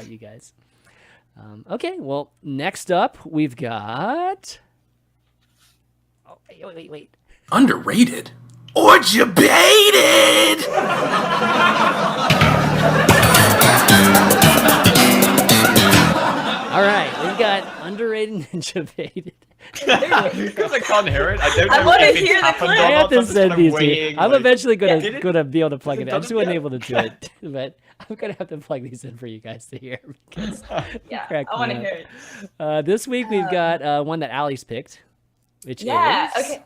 You guys. Okay, well, next up we've got. Oh, wait. Underrated or Jebaited? All right, we've got underrated and Jebaited. Because I can't hear it, I don't know I want to if it's hear the happened clip. or I have not, to so I'm just send kind of these to you. waiting, I'm like- eventually Yeah, gonna be able to plug Has it it in. I done just it wasn't yet? able to do it, but I'm gonna have to plug these in for you guys to hear because Yeah, crack I want to me hear up. it. This week we've got one that Allie's picked, which Yeah, is okay.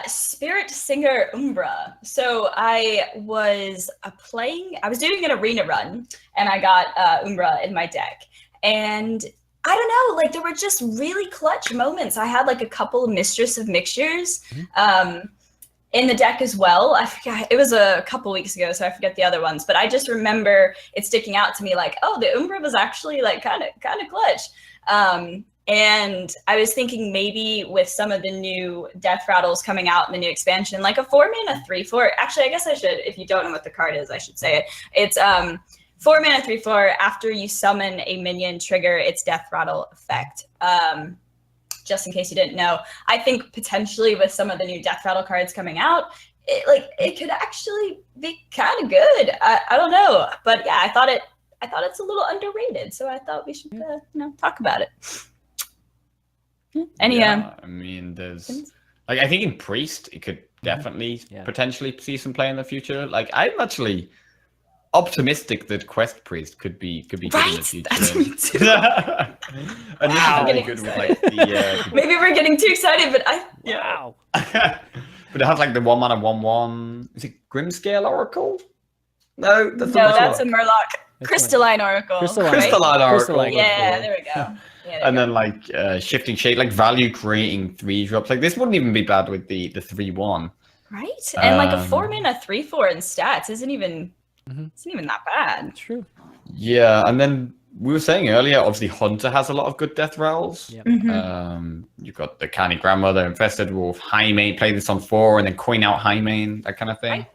Spirit Singer Umbra. So I was I was doing an arena run, and I got Umbra in my deck. And I don't know, like there were just really clutch moments. I had like a couple of Mistress of Mixtures in the deck as well. I forget, it was a couple weeks ago, so I forget the other ones. But I just remember it sticking out to me like, oh, the Umbra was actually like kind of clutch. And I was thinking maybe with some of the new death rattles coming out in the new expansion, like a 4-mana 3/4. Actually, I guess I should, if you don't know what the card is, I should say it. It's 4-mana 3/4. After you summon a minion, trigger its death rattle effect. Just in case you didn't know, I think potentially with some of the new death rattle cards coming out, it could actually be kind of good. I don't know, but yeah, I thought it's a little underrated, so I thought we should talk about it. I mean, there's like I think in Priest it could definitely potentially see some play in the future. Like I'm actually optimistic that Quest Priest could be good in the future. That's me too. And this is really good with like the maybe we're getting too excited, but wow. but it has like the 1-mana 1/1. Is it Grimscale Oracle? No, that's a Murloc. Crystalline Oracle. Crystalline Oracle. Yeah, there we go. Yeah, and then like Shifting Shade, like value creating 3-drops. Like this wouldn't even be bad with the 3/1. Right? And like a 4-mana 3/4 in stats isn't even that bad. True. Yeah, and then we were saying earlier, obviously Hunter has a lot of good death rattles. Yep. You've got the Canny Grandmother, Infested Wolf, High Main, play this on 4, and then coin out High Main, that kind of thing.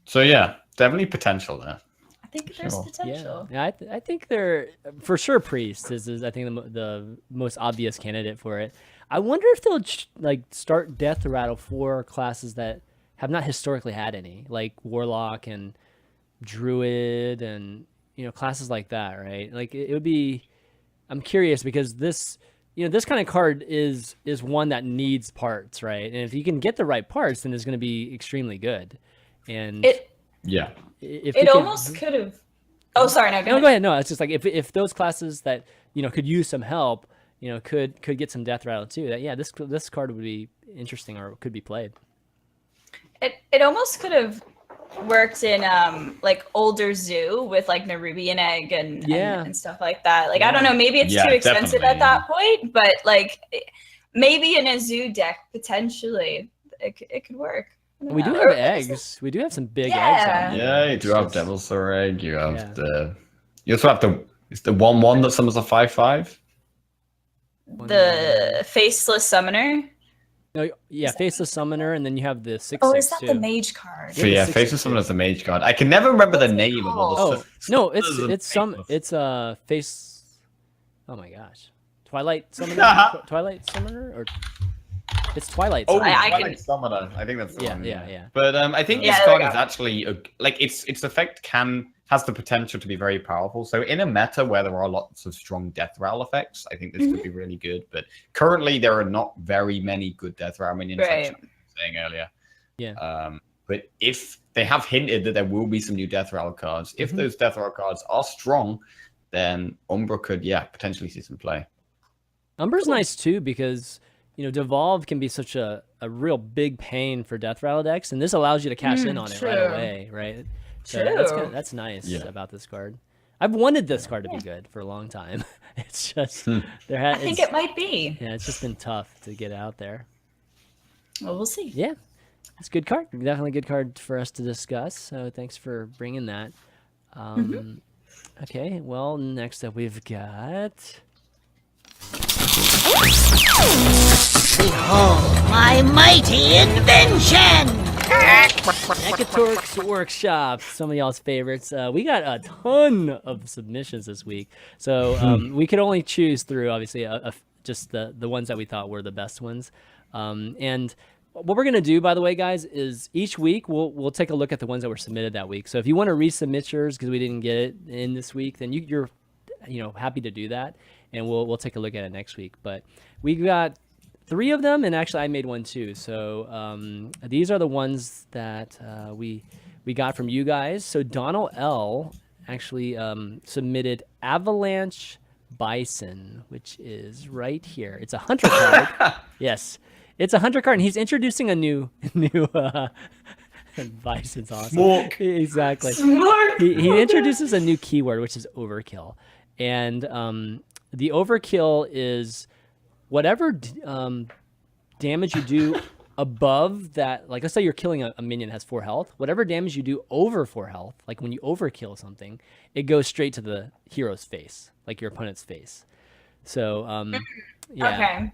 So yeah, definitely potential there. I think there's potential. Yeah, I think they're for sure. Priest is I think the most obvious candidate for it. I wonder if they'll like start death rattle for classes that have not historically had any, like Warlock and Druid and classes like that, right? Like it would be. I'm curious because this kind of card is one that needs parts, right? And if you can get the right parts, then it's going to be extremely good. And it almost could have. Oh, sorry. No, go ahead. No, it's just like if those classes that could use some help, could get some death rattle too. That this card would be interesting or could be played. It almost could have worked in like older Zoo with like Nerubian Egg and stuff like that. Like I don't know, maybe it's too expensive at that point, but like maybe in a Zoo deck potentially it could work. We do have eggs. We do have some big eggs on there. Yeah, you do have Devil's Thor Egg. You have you also have it's the 1/1 that summons a 5/5. The Faceless Summoner. No, yeah, Faceless Summoner, and then you have the 6/6. Oh, is that the Mage card? So yeah, Faceless Summoner is the Mage card. I can never remember the name of all the stuff. No, it's face. Oh my gosh, Twilight Summoner. Twilight Summoner or. It's Twilight Summoner. Twilight Summoner. I think that's the one. Yeah. But I think this card is actually its effect has the potential to be very powerful. So in a meta where there are lots of strong death rattle effects, I think this could be really good. But currently there are not very many good death rattle minions. Like I was saying earlier. Yeah. But if they have hinted that there will be some new death rattle cards, if those death rattle cards are strong, then Umbra could potentially see some play. Umbra's nice too because. Devolve can be such a real big pain for death rattle decks, and this allows you to cash in on it right away, right? So that's nice about this card. I've wanted this card to be good for a long time. It's just I think it might be. Yeah, it's just been tough to get out there. Well, we'll see. Yeah, it's a good card. Definitely a good card for us to discuss. So thanks for bringing that. Okay, well, next up we've got. Behold my mighty invention! Mekkatorque's Workshop, some of y'all's favorites. We got a ton of submissions this week, so we could only choose through obviously just the ones that we thought were the best ones. And what we're gonna do, by the way, guys, is each week we'll take a look at the ones that were submitted that week. So if you want to resubmit yours because we didn't get it in this week, then you're happy to do that, and we'll take a look at it next week. But we got 3 of them, and actually I made one too. So these are the ones that we got from you guys. So Donald L actually submitted Avalanche Bison, which is right here. It's a hunter card. Yes, it's a hunter card, and he's introducing a new Bison's awesome. Smoke. Exactly. Smart. He introduces a new keyword, which is overkill, and the overkill is whatever damage you do above that, like let's say you're killing a minion that has 4 health, whatever damage you do over 4 health, like when you overkill something, it goes straight to the hero's face, like your opponent's face. So yeah. Okay.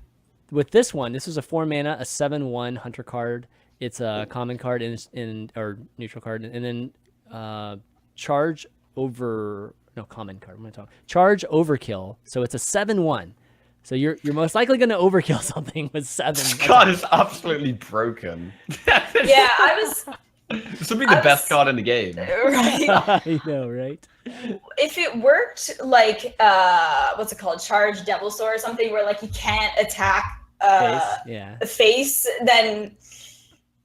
With this one, this is a 4 mana, a 7/1 hunter card. It's a common card or neutral card, and then charge common card. Charge overkill. So it's a 7/1. So you're most likely going to overkill something with 7. This card is absolutely broken. Yeah, This would be the best card in the game. right. I know, right? If it worked like what's it called, Charge Devil Sword or something, where like you can't attack the face, then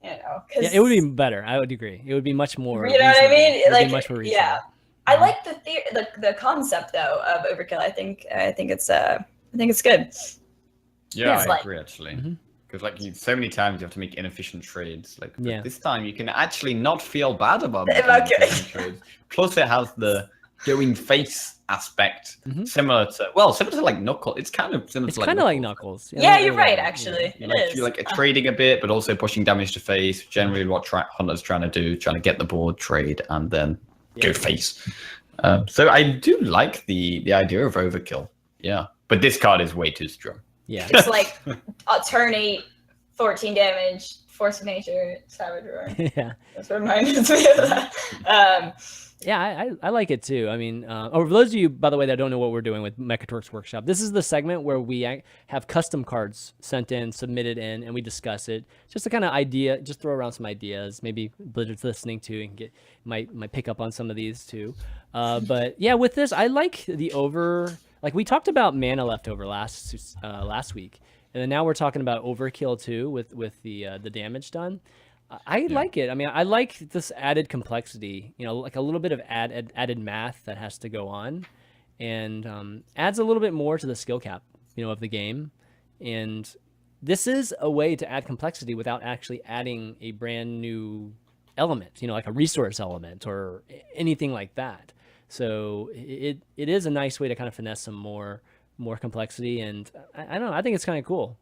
Yeah, it would be better. I would agree. It would be much more. You know what I mean? It would Like, be much more yeah. reasonable. I like the concept though of overkill. I think it's good. Yeah, It's I agree actually. Because so many times you have to make inefficient trades. Like this time you can actually not feel bad about making inefficient trades. Plus it has the going face aspect, similar to like Knuckles. It's kind of similar. It's to kind of like Knuckles. Yeah, you're right. Actually, You're like trading a bit, but also pushing damage to face. Generally, what Hunter's trying to do, trying to get the board, trade, and then go face. So I do like the idea of overkill. Yeah, but this card is way too strong. Yeah, it's like turn 8, 14 damage, Force of Nature, Savage Roar. Yeah, that's what reminds me of that. Yeah, I like it too. I mean, for those of you, by the way, that don't know what we're doing with Mekkatorque's Workshop, this is the segment where we have custom cards sent in, submitted in, and we discuss it. Just a kind of idea, just throw around some ideas. Maybe Blizzard's listening to and might pick up on some of these too. But yeah, with this, I like the over. Like we talked about mana leftover last week, and then now we're talking about overkill too with the damage done. I like it. I mean, I like this added complexity. Like a little bit of added math that has to go on, and adds a little bit more to the skill cap, of the game. And this is a way to add complexity without actually adding a brand new element, like a resource element or anything like that. So it is a nice way to kind of finesse some more complexity, and I don't know. I think it's kind of cool.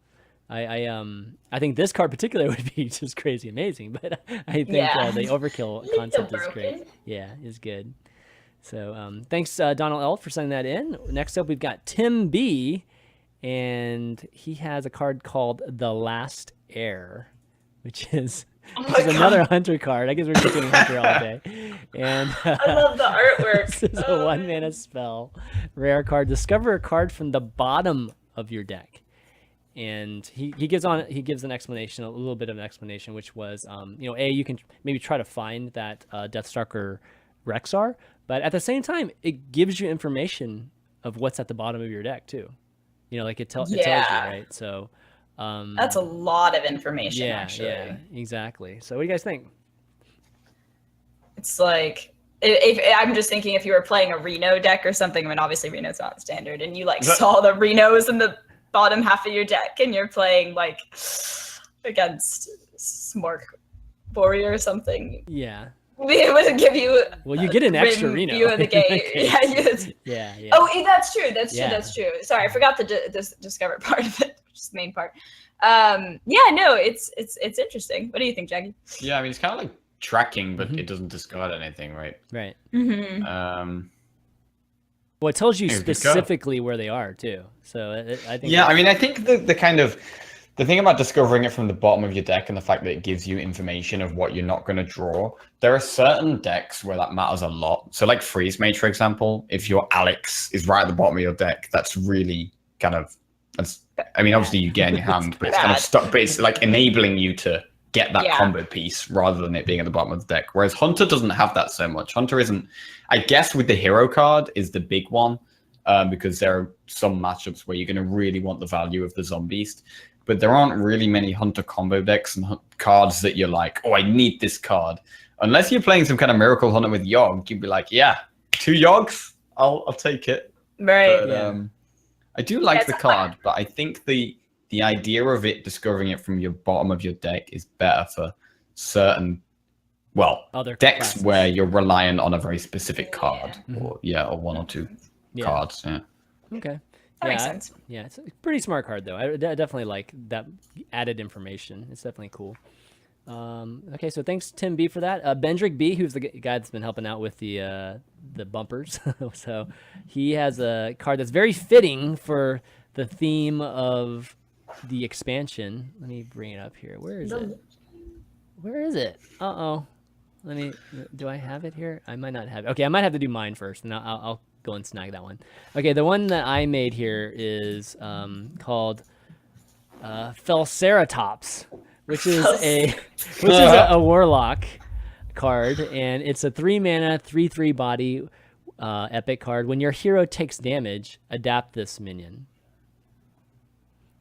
I think this card particularly would be just crazy amazing, but I think the overkill concept is great. Yeah, is good. So thanks Donald L for sending that in. Next up we've got Tim B, and he has a card called The Last Heir, which is another hunter card. I guess we're just doing hunter all day. And I love the artwork. This is a 1 mana spell, rare card. Discover a card from the bottom of your deck. And he gives an explanation, a little bit of an explanation, which was, you can maybe try to find that Deathstalker Rexar, but at the same time, it gives you information of what's at the bottom of your deck too. It tells you, right? So that's a lot of information. Actually. Yeah, exactly. So what do you guys think? It's like, if I'm just thinking if you were playing a Reno deck or something, I mean, obviously Reno's not standard, and you saw the Renos in the bottom half of your deck, and you're playing like against Smork Warrior or something. Yeah. Be able to give you you get an extra Reno view of the game. Yeah. Oh, that's true. That's true. Sorry, I forgot the discover part of it, which is the main part. It's interesting. What do you think, Jackie? Yeah, I mean, it's kind of like tracking, but it doesn't discard anything, right? Right. Well, it tells you specifically where they are too. So I think. Yeah, I mean, I think the kind of The thing about discovering it from the bottom of your deck and the fact that it gives you information of what you're not going to draw, there are certain decks where that matters a lot. So like Freeze Mage, for example, if your Alex is right at the bottom of your deck, that's really kind of, I mean, obviously you get in your hand, but it's kind of stuck, but it's like enabling you to get that combo piece rather than it being at the bottom of the deck. Whereas Hunter doesn't have that so much. Hunter isn't, I guess with the hero card is the big one, because there are some matchups where you're going to really want the value of the Zombies. But there aren't really many Hunter combo decks and cards that you're like, oh, I need this card. Unless you're playing some kind of Miracle Hunter with Yogg, you'd be like, yeah, 2 Yoggs, I'll take it. Right. But, I do like the card, but I think the idea of it discovering it from your bottom of your deck is better for certain, other decks classes where you're reliant on a very specific card, or 1 or 2 cards. Yeah. Okay. That makes sense. Yeah, it's a pretty smart card though. I definitely like that added information. It's definitely cool. Okay, so thanks Tim B for that. Bendrick B, who's the guy that's been helping out with the bumpers. So he has a card that's very fitting for the theme of the expansion. Let me bring it up here. Where is it? Where is it? Uh-oh. Do I have it here? I might not have it. Okay, I might have to do mine first, and I'll go and snag that one. Okay, the one that I made here is called Felceratops, which is a warlock card, and it's a 3-mana 3/3 body epic card. When your hero takes damage, adapt this minion.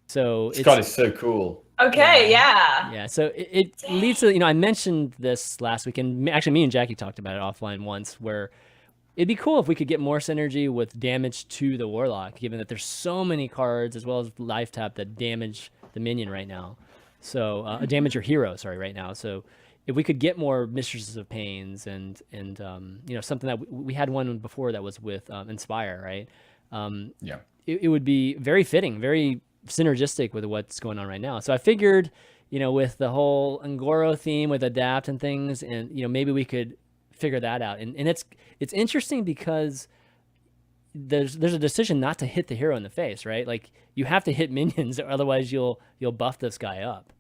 So this card is so cool. Okay, yeah. So it leads to, I mentioned this last week, and actually me and Jackie talked about it offline once, where it'd be cool if we could get more synergy with damage to the warlock, given that there's so many cards as well as life tap that damage the minion right now. So damage your hero, right now. So if we could get more Mistresses of Pains and something that we had one before that was with Inspire, right? It would be very fitting, very synergistic with what's going on right now. So I figured, with the whole Ngoro theme with adapt and things, and maybe we could figure that out. And it's interesting because there's a decision not to hit the hero in the face, right? Like you have to hit minions, or otherwise you'll buff this guy up.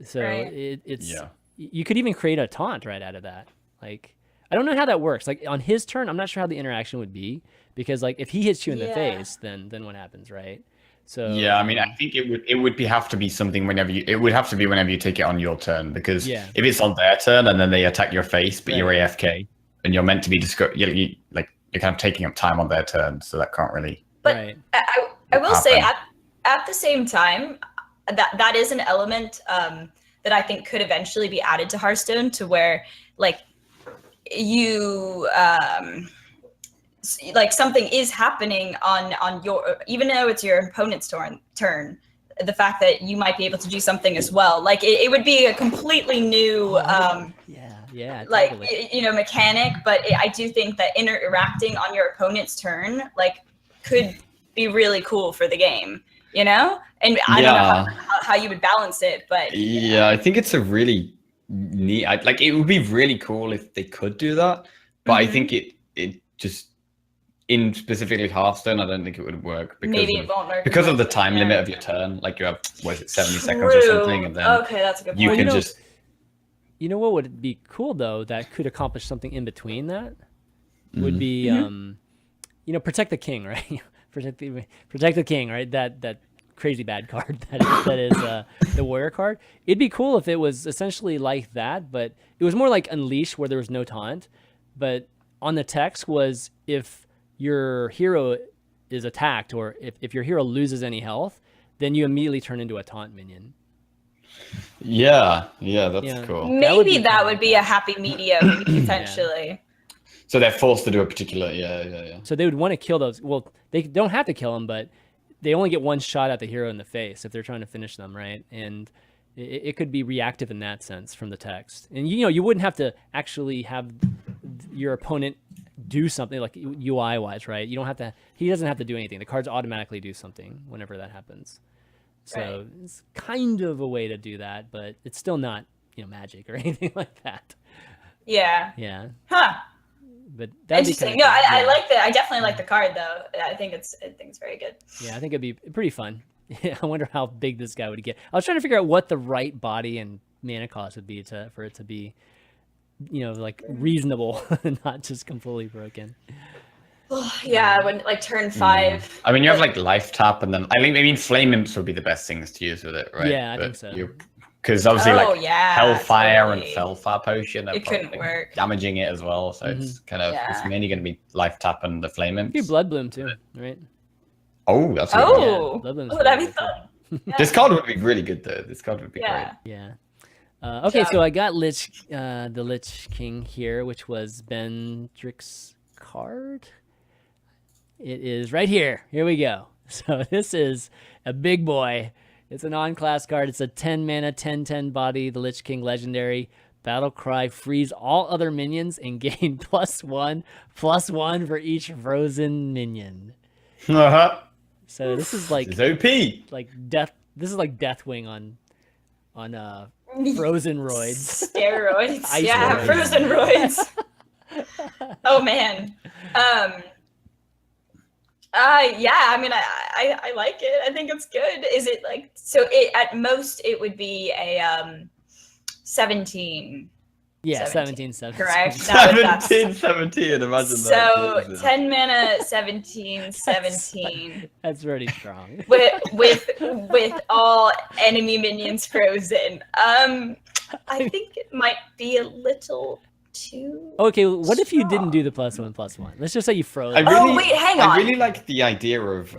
So it's you could even create a taunt right out of that. Like I don't know how that works. Like on his turn, I'm not sure how the interaction would be, because like if he hits you in the face, then what happens, right? So I mean, I think it would have to be something whenever you take it on your turn, because if it's on their turn and then they attack your face, but you're AFK and you're meant to be you're kind of taking up time on their turn, so that can't really. But I will say at the same time that is an element that I think could eventually be added to Hearthstone, to where like you like something is happening on your, even though it's your opponent's turn, the fact that you might be able to do something as well, like it would be a completely new like mechanic. But I do think that interacting on your opponent's turn like could be really cool for the game, and I don't know how you would balance it, but I think it's a really neat, like it would be really cool if they could do that, but I think it just, in specifically Hearthstone, I don't think it would work because of the time limit of your turn. Like you have, 70 seconds or something, and then that's a good point. You can just. What would be cool though that could accomplish something in between that would be, protect the king, right? protect the king, right? That crazy bad card that is the warrior card. It'd be cool if it was essentially like that, but it was more like Unleash, where there was no taunt, but on the text was if your hero is attacked, or if your hero loses any health, then you immediately turn into a taunt minion. That's cool. Maybe that would be a happy medium, potentially. So they're forced to do a particular, So they would want to kill those. Well, they don't have to kill them, but they only get one shot at the hero in the face if they're trying to finish them, right? And it could be reactive in that sense from the text. And you wouldn't have to actually have your opponent do something like UI wise, right? You don't have to. He doesn't have to do anything. The cards automatically do something whenever that happens. So it's kind of a way to do that, but it's still not magic or anything like that. Yeah. Huh. But interesting. I like that. I definitely like the card though. I think it's very good. Yeah, I think it'd be pretty fun. I wonder how big this guy would get. I was trying to figure out what the right body and mana cost would be for it to be, like reasonable and not just completely broken. Yeah, when like turn 5. I mean, you have like life tap, and then I mean, flame imps would be the best things to use with it, right? Yeah, I think so. Because obviously, Hellfire totally. and Fellfire Potion, they're It couldn't probably work. damaging it as well. So it's kind of it's mainly going to be life tap and the flame imps. You do Blood Bloom too, right? Oh, that's Yeah, Oh, Blood Bloom's that'd be really fun. Yeah. This card would be really good though. This card would be Yeah. great. Yeah. Okay, so I got the Lich King here, which was Bendrick's card. It is right here. Here we go. So this is a big boy. It's a non-class card. It's a 10 mana, 10/10 body, the Lich King legendary. Battle Cry, freeze all other minions and gain +1/+1 for each frozen minion. So this is like It's OP. like death. This is like Deathwing on frozen roids. Steroids. Ice Yeah, roids. frozen roids. Oh man. Yeah, I mean I like it. I think it's good. Is it like so it at most it would be a 17. Yeah, 17, 17. correct? 17, imagine So that. 10 mana, 17. That's pretty strong. with all enemy minions frozen. I think it might be a little too. Okay, what if you didn't do the +1/+1? Let's just say you froze. Wait, hang on. I really like the idea of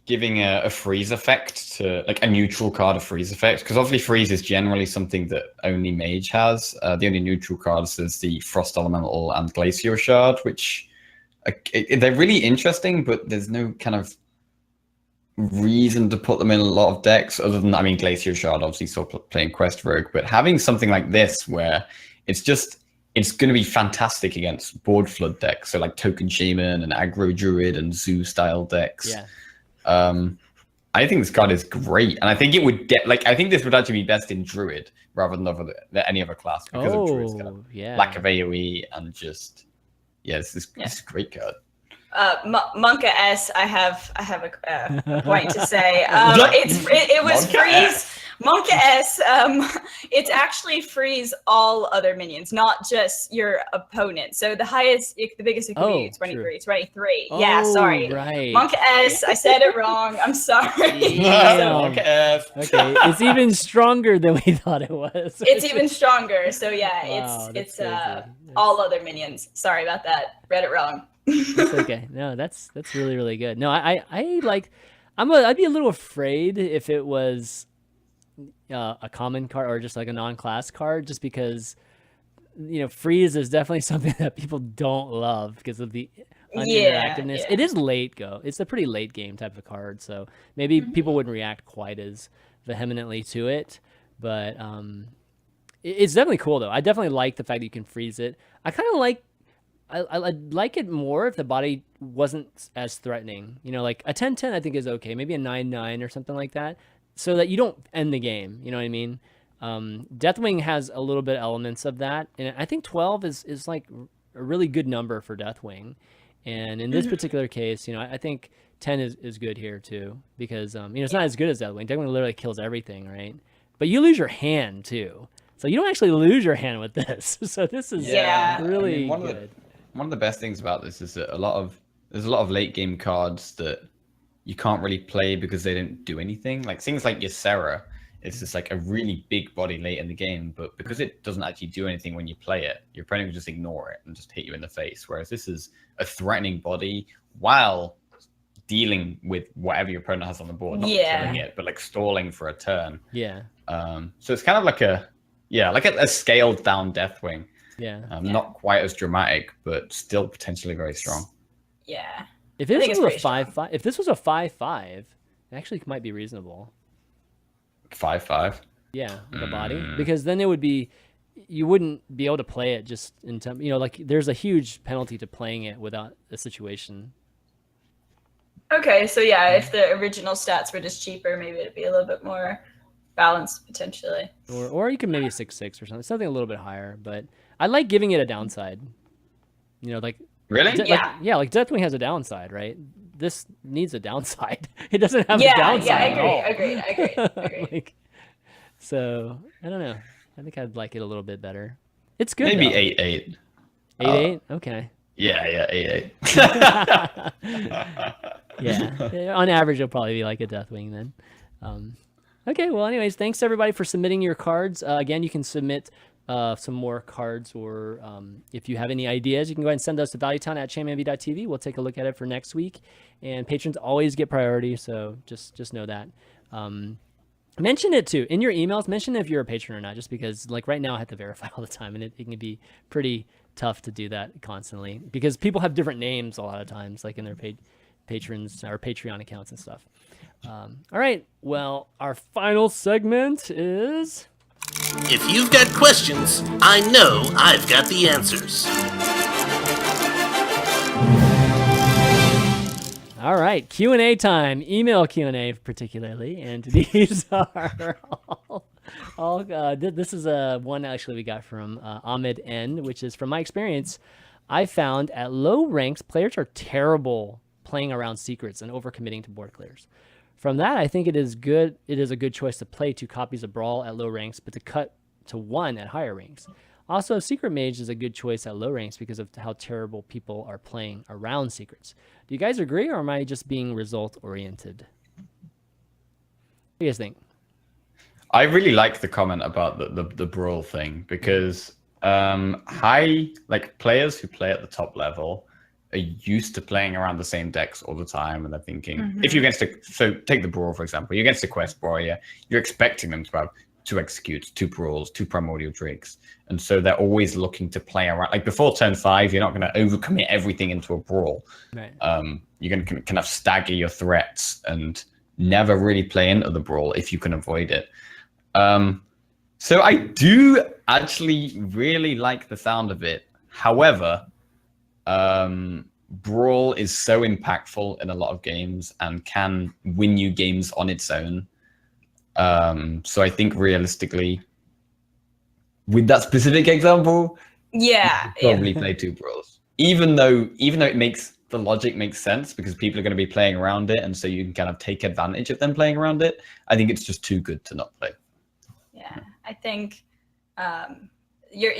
giving a freeze effect to like a neutral card of freeze effect, because obviously freeze is generally something that only Mage has. The only neutral cards is the Frost Elemental and Glacier Shard, which they're really interesting, but there's no kind of reason to put them in a lot of decks other than, I mean, Glacier Shard obviously still playing Quest Rogue, but having something like this where it's going to be fantastic against board flood decks, so like Token Shaman and Aggro Druid and Zoo style decks. Yeah. I think this card is great, and I think it would get I think this would actually be best in Druid rather than any other class because of Druid's kind of lack of AoE and just this is a great card. Monka S, I have a point to say. It was Monka freeze. S. Monka S, it's actually freeze all other minions, not just your opponent. So the biggest it could be 23. Yeah, sorry. Right. Monka S, I said it wrong. I'm sorry. Monka S. Okay, it's even stronger than we thought it was. It's even stronger. So yeah, Wow, it's crazy. all other minions. Sorry about that. Read it wrong. That's okay. No, that's really, really good. No, I'd be a little afraid if it was a common card or just like a non-class card, just because freeze is definitely something that people don't love because of the uninteractiveness. It is late go. It's a pretty late game type of card, so maybe people wouldn't react quite as vehemently to it. But it's definitely cool though. I definitely like the fact that you can freeze it. I kind of like. I'd like it more if the body wasn't as threatening. Like a 10/10 I think is okay. Maybe a 9/9 or something like that, so that you don't end the game. You know what I mean? Deathwing has a little bit of elements of that, and I think 12 is like a really good number for Deathwing. And in this particular case, I think 10 is good here too, because it's not as good as Deathwing. Deathwing literally kills everything, right? But you lose your hand too, so you don't actually lose your hand with this. So this is really good. One of the best things about this is that there's a lot of late game cards that you can't really play because they don't do anything. Like things like Ysera, it's just like a really big body late in the game, but because it doesn't actually do anything when you play it, your opponent will just ignore it and just hit you in the face. Whereas this is a threatening body while dealing with whatever your opponent has on the board, not killing it, but like stalling for a turn. Yeah. So it's kind of like a scaled down Deathwing. Not quite as dramatic, but still potentially very strong. Yeah. If this was a 5/5, if this was a 5/5, it actually might be reasonable. 5/5. Yeah, the body, because then it would be, you wouldn't be able to play it just in time. Like there's a huge penalty to playing it without a situation. Okay, so yeah, if the original stats were just cheaper, maybe it'd be a little bit more balanced potentially. Or you could maybe 6/6 or something a little bit higher, but I like giving it a downside. Like really, like Deathwing has a downside, right? this needs a downside. It doesn't have a Yeah, downside at all. agreed. Like, so I don't know. I think I'd like it a little bit better. It's good. Maybe though. 8-8. 8-8. Okay. Yeah, 8-8. Yeah. On average, it'll probably be like a Deathwing then. Okay. Well, anyways, thanks everybody for submitting your cards. Again, you can submit some more cards, or if you have any ideas, you can go ahead and send those to valuetown@chanmanv.tv. We'll take a look at it for next week. And patrons always get priority, so just know that. Mention it too in your emails. Mention if you're a patron or not, just because like right now I have to verify all the time, and it can be pretty tough to do that constantly because people have different names a lot of times, like in their patrons or Patreon accounts and stuff. All right. Well, our final segment is. If you've got questions, I know I've got the answers. All right, Q&A time, email Q&A particularly, and these are all this is one actually we got from Ahmed N, which is from my experience. I found at low ranks, players are terrible playing around secrets and overcommitting to board clears. From that, I think it is a good choice to play 2 copies of Brawl at low ranks, but to cut to 1 at higher ranks. Also, Secret Mage is a good choice at low ranks because of how terrible people are playing around secrets. Do you guys agree, or am I just being result-oriented? What do you guys think? I really like the comment about the brawl thing because players who play at the top level are used to playing around the same decks all the time, and they're thinking if you're so take the brawl for example, you're against a quest warrior, you're expecting them to have 2 executes, 2 brawls, 2 primordial drakes, and so they're always looking to play around. Like before turn 5, you're not going to overcommit everything into a brawl. Right. You're going to kind of stagger your threats and never really play into the brawl if you can avoid it. So I do actually really like the sound of it. However, brawl is so impactful in a lot of games and can win you games on its own. So I think realistically, with that specific example, probably play 2 brawls. Even though it makes the logic makes sense because people are going to be playing around it, and so you can kind of take advantage of them playing around it. I think it's just too good to not play. Yeah, I think your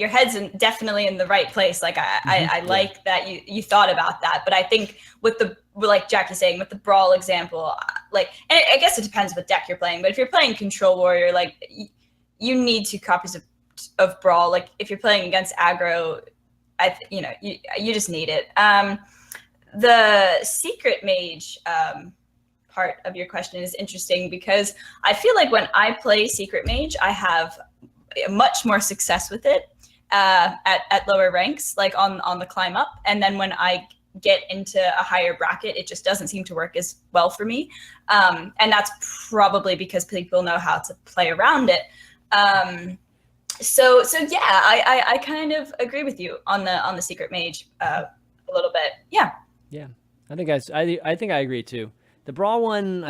head's definitely in the right place. Like I like that you thought about that, but I think with like Jackie's saying, with the brawl example, and I guess it depends what deck you're playing, but if you're playing Control Warrior, like you need 2 copies of brawl. Like if you're playing against aggro, you just need it. The Secret Mage part of your question is interesting because I feel like when I play Secret Mage, I have much more success with it at lower ranks, like on the climb up. And then when I get into a higher bracket, it just doesn't seem to work as well for me. And that's probably because people know how to play around it. So yeah, I kind of agree with you on the Secret Mage a little bit. Yeah. I think I agree too. The brawl one,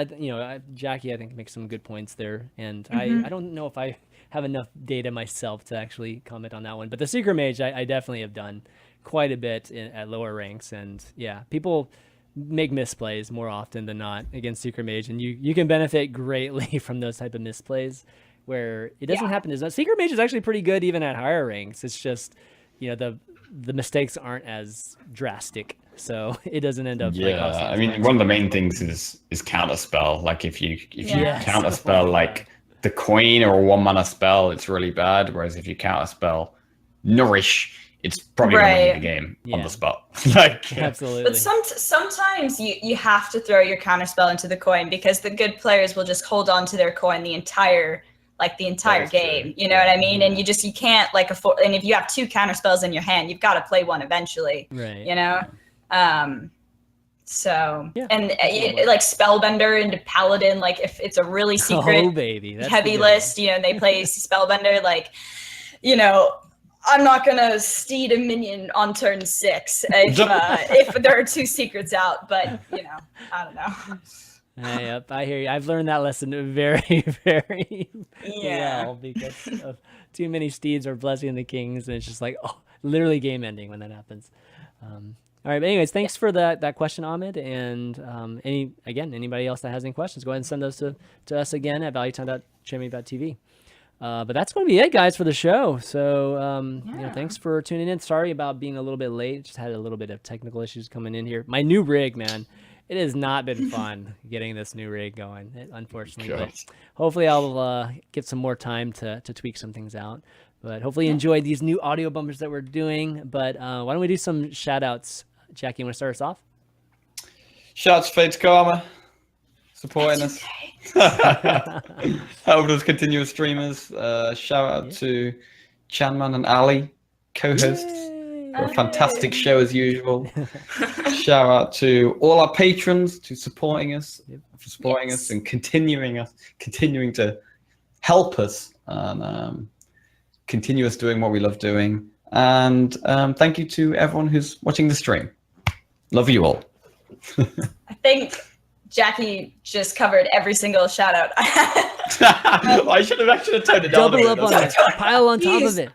Jackie, I think makes some good points there, and I don't know if I have enough data myself to actually comment on that one. But the Secret Mage, I definitely have done quite a bit at lower ranks, and yeah, people make misplays more often than not against Secret Mage, and you can benefit greatly from those type of misplays where it doesn't happen as much. Secret Mage is actually pretty good even at higher ranks. It's just the mistakes aren't as drastic, so it doesn't end up. I mean, one of the main things is counterspell. Like if you counterspell like the coin or a 1-mana spell, it's really bad. Whereas if you counterspell Nourish, it's probably going to win the game on the spot. Absolutely. But sometimes you have to throw your counterspell into the coin because the good players will just hold on to their coin the entire game. True. You know what I mean? And you can't afford. And if you have 2 counterspells in your hand, you've got to play one eventually. Right. So like Spellbender into Paladin, like if it's a really secret heavy list, and they play Spellbender, I'm not gonna steed a minion on turn 6 if there are 2 secrets out, but I don't know. Yep, I hear you. I've learned that lesson very, very well because of too many steeds or blessing the kings, and it's just like literally game ending when that happens. All right. But anyways, thanks for that question, Ahmed. And anybody else that has any questions, go ahead and send those to us again at valuetown.chanmanv.tv. But that's going to be it, guys, for the show. So, thanks for tuning in. Sorry about being a little bit late. Just had a little bit of technical issues coming in here. My new rig, man. It has not been fun getting this new rig going, unfortunately. But hopefully I'll get some more time to tweak some things out. But hopefully you enjoyed these new audio bumpers that we're doing. But why don't we do some shout-outs? Jackie, you want to start us off? Shout out to Fate Karma, supporting us. Helping us continue as streamers. Shout out to Chanman and Allie, co-hosts. For a fantastic show as usual. Shout out to all our patrons for supporting us and continuing to help us and continue us doing what we love doing. And thank you to everyone who's watching the stream. Love you all. I think Jackie just covered every single shout out I had. I should have actually toned it down. Double up on it. Pile on top of it.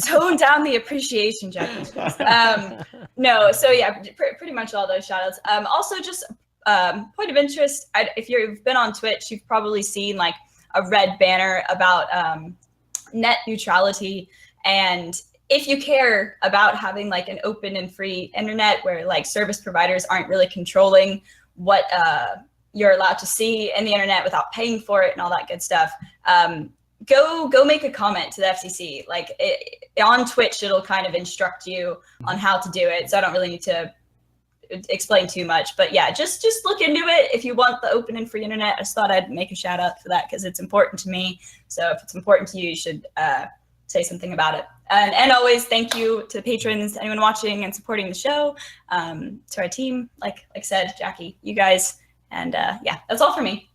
Tone down the appreciation, Jackie. No, so yeah, pretty much all those shout outs. Also, just point of interest, if you've been on Twitch, you've probably seen like a red banner about net neutrality. And if you care about having like an open and free internet where like service providers aren't really controlling what you're allowed to see in the internet without paying for it and all that good stuff, go make a comment to the FCC. Like on Twitch, it'll kind of instruct you on how to do it. So I don't really need to explain too much, but yeah, just look into it. If you want the open and free internet, I just thought I'd make a shout out for that because it's important to me. So if it's important to you, you should say something about it. And always thank you to the patrons, anyone watching and supporting the show, to our team, like I said, Jackie, you guys, and yeah, that's all for me.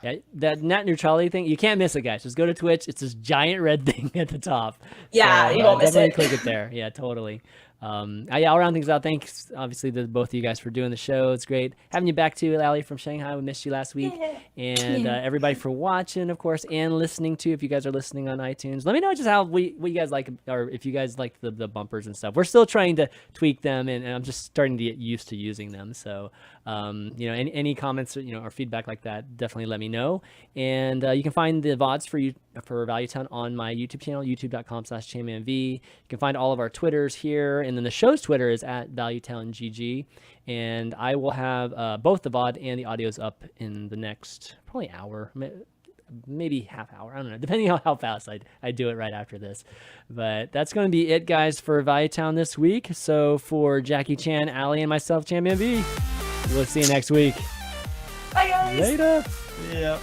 Yeah, that net neutrality thing, you can't miss it, guys. Just go to Twitch. It's this giant red thing at the top. Yeah, so, you won't miss it. Definitely click it there. Yeah, totally. I'll round things out. Thanks, obviously, to both of you guys for doing the show. It's great having you back too, Allie from Shanghai. We missed you last week. Yeah. And everybody for watching, of course, and listening too. If you guys are listening on iTunes, let me know just what you guys like, or if you guys like the bumpers and stuff. We're still trying to tweak them, and I'm just starting to get used to using them. So, any comments, or feedback like that, definitely let me know. And you can find the VODs for Value Town on my YouTube channel, youtube.com/ChanManV. You can find all of our Twitters here, and then the show's Twitter is at ValueTownGG. And I will have both the VOD and the audios up in the next probably hour, maybe half hour. I don't know, depending on how fast I do it right after this. But that's going to be it, guys, for Value Town this week. So for Jackie Chan, Allie, and myself, ChanManV, we'll see you next week. Bye, guys. Later. Yeah.